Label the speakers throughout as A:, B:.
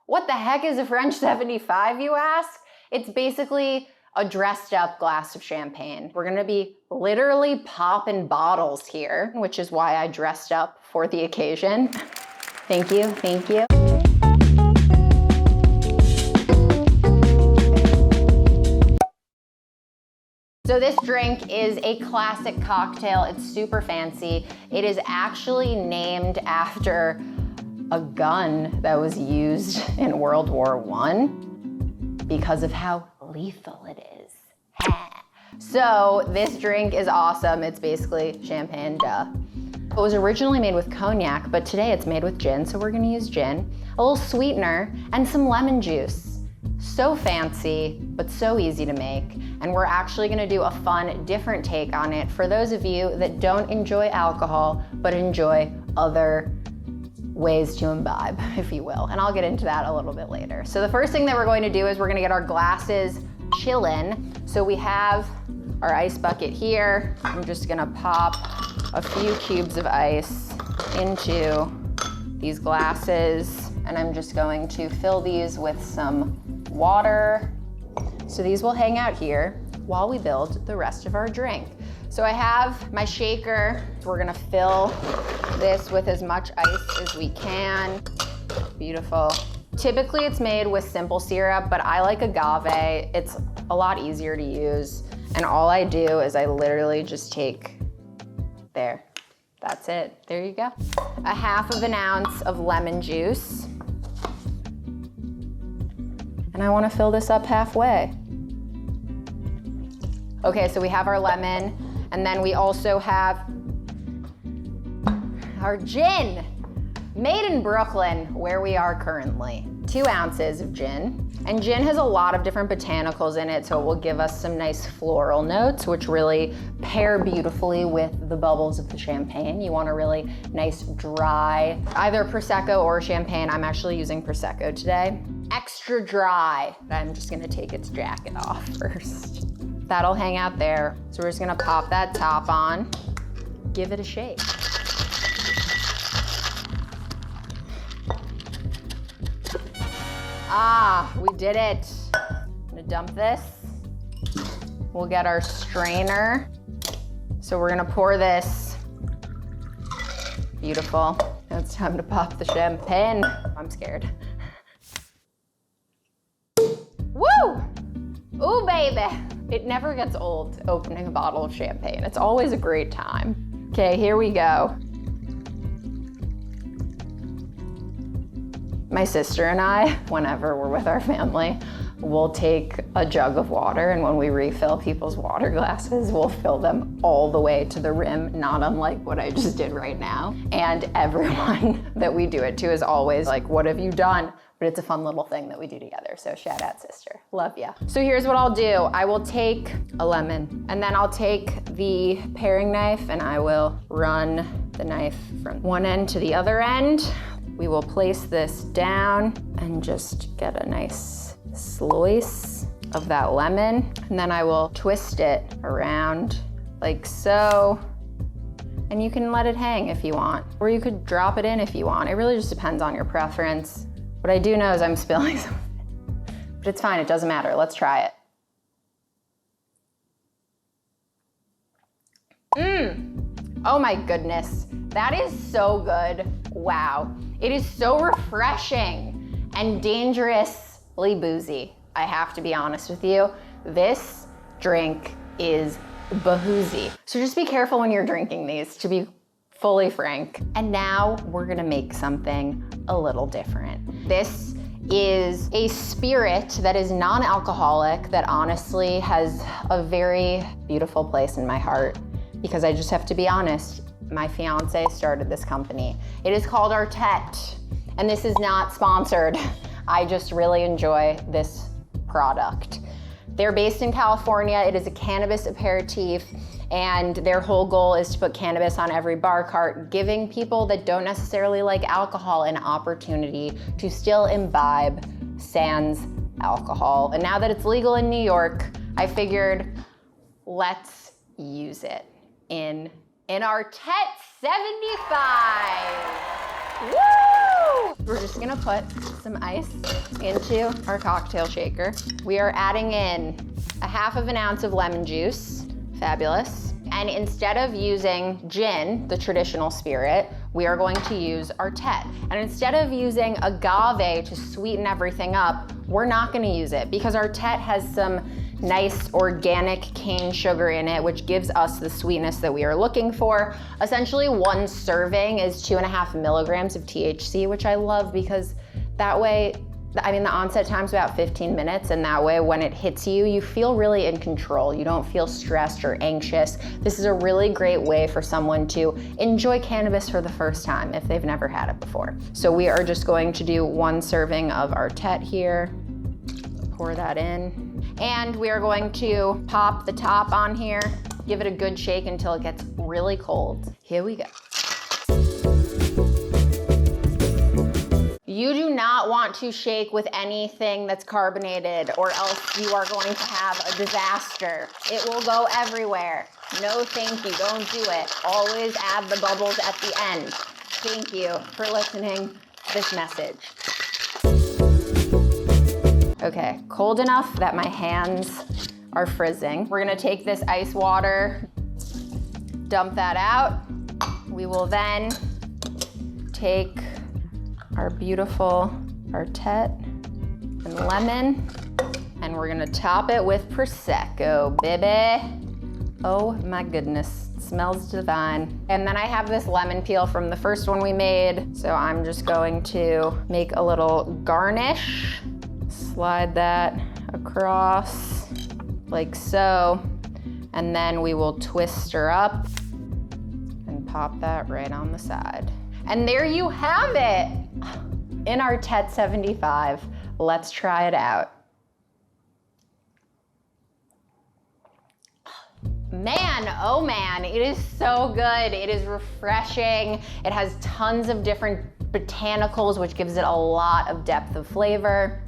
A: What the heck is a French 75, you ask? It's basically a dressed up glass of champagne. We're gonna be literally popping bottles here, which is why I dressed up for the occasion. Thank you, thank you. So this drink is a classic cocktail. It's super fancy. It is actually named after a gun that was used in World War I because of how lethal it is. So this drink is awesome. It's basically champagne, duh. It was originally made with cognac, but today it's made with gin, so we're gonna use gin, a little sweetener, and some lemon juice. So fancy, but so easy to make. And we're actually gonna do a fun, different take on it for those of you that don't enjoy alcohol, but enjoy other ways to imbibe, if you will. And I'll get into that a little bit later. So the first thing that we're going to do is we're gonna get our glasses chillin'. So we have our ice bucket here. I'm just gonna pop a few cubes of ice into these glasses, and I'm just going to fill these with some water. So these will hang out here while we build the rest of our drink. So I have my shaker. So we're gonna fill this with as much ice as we can. Beautiful. Typically it's made with simple syrup, but I like agave. It's a lot easier to use. And all I do is I literally just take, there, that's it. There you go. A half of an ounce of lemon juice. And I wanna fill this up halfway. Okay, so we have our lemon, and then we also have our gin, made in Brooklyn, where we are currently. 2 ounces of gin. And gin has a lot of different botanicals in it, so it will give us some nice floral notes, which really pair beautifully with the bubbles of the champagne. You want a really nice dry, either Prosecco or champagne. I'm actually using Prosecco today. Extra dry. I'm just gonna take its jacket off first. That'll hang out there. So we're just gonna pop that top on, give it a shake. Ah, we did it. I'm gonna dump this. We'll get our strainer. So we're gonna pour this. Beautiful. Now it's time to pop the champagne. I'm scared. Woo! Ooh, baby. It never gets old opening a bottle of champagne. It's always a great time. Okay, here we go. My sister and I, whenever we're with our family, we'll take a jug of water, and when we refill people's water glasses, we'll fill them all the way to the rim, not unlike what I just did right now. And everyone that we do it to is always like, what have you done? But it's a fun little thing that we do together. So shout out, sister, love ya. So here's what I'll do. I will take a lemon, and then I'll take the paring knife, and I will run the knife from one end to the other end. We will place this down and just get a nice slice of that lemon. And then I will twist it around like so. And you can let it hang if you want, or you could drop it in if you want. It really just depends on your preference. What I do know is I'm spilling some of it, but it's fine, it doesn't matter. Let's try it. Oh my goodness, that is so good. Wow, it is so refreshing and dangerously boozy. I have to be honest with you. This drink is bahoozy. So just be careful when you're drinking these, to be fully frank. And now we're gonna make something a little different. This is a spirit that is non-alcoholic that honestly has a very beautiful place in my heart, because I just have to be honest, my fiance started this company. It is called Artet, and this is not sponsored. I just really enjoy this product. They're based in California. It is a cannabis aperitif, and their whole goal is to put cannabis on every bar cart, giving people that don't necessarily like alcohol an opportunity to still imbibe sans alcohol. And now that it's legal in New York, I figured let's use it in Artet 75. Woo! We're just gonna put some ice into our cocktail shaker. We are adding in 1/2 ounce of lemon juice. Fabulous. And instead of using gin, the traditional spirit, we are going to use Artet. And instead of using agave to sweeten everything up, we're not gonna use it because Artet has some nice organic cane sugar in it, which gives us the sweetness that we are looking for. Essentially, 1 serving is 2.5 milligrams of THC, which I love because that way, I mean, the onset time's about 15 minutes, and that way when it hits you, you feel really in control. You don't feel stressed or anxious. This is a really great way for someone to enjoy cannabis for the first time if they've never had it before. So we are just going to do 1 serving of Artet here. Pour that in. And we are going to pop the top on here, give it a good shake until it gets really cold. Here we go. You do not want to shake with anything that's carbonated or else you are going to have a disaster. It will go everywhere. No, thank you, don't do it. Always add the bubbles at the end. Thank you for listening to this message. Okay, cold enough that my hands are frizzing. We're gonna take this ice water, dump that out. We will then take our beautiful Artet and lemon, and we're gonna top it with Prosecco, baby. Oh my goodness, it smells divine. And then I have this lemon peel from the first one we made, so I'm just going to make a little garnish. Slide that across like so, and then we will twist her up and pop that right on the side. And there you have it in Artet 75. Let's try it out. Man, oh man, it is so good. It is refreshing. It has tons of different botanicals, which gives it a lot of depth of flavor.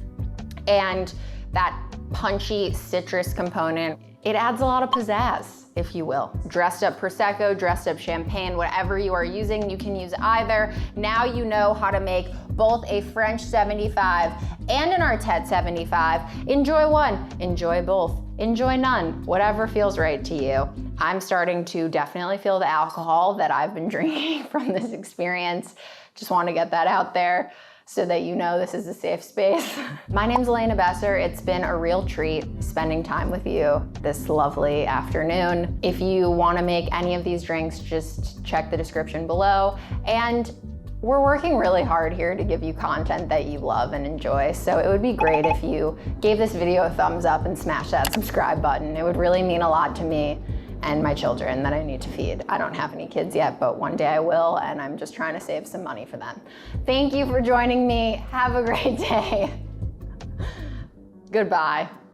A: And that punchy citrus component, it adds a lot of pizzazz, if you will. Dressed up Prosecco, dressed up champagne, whatever you are using, you can use either. Now you know how to make both a French 75 and an Artet 75. Enjoy one, enjoy both, enjoy none, whatever feels right to you. I'm starting to definitely feel the alcohol that I've been drinking from this experience. Just want to get that out there so that you know this is a safe space. My name's Elena Besser. It's been a real treat spending time with you this lovely afternoon. If you want to make any of these drinks, just check the description below. And we're working really hard here to give you content that you love and enjoy. So it would be great if you gave this video a thumbs up and smash that subscribe button. It would really mean a lot to me and my children that I need to feed. I don't have any kids yet, but one day I will, and I'm just trying to save some money for them. Thank you for joining me. Have a great day. Goodbye.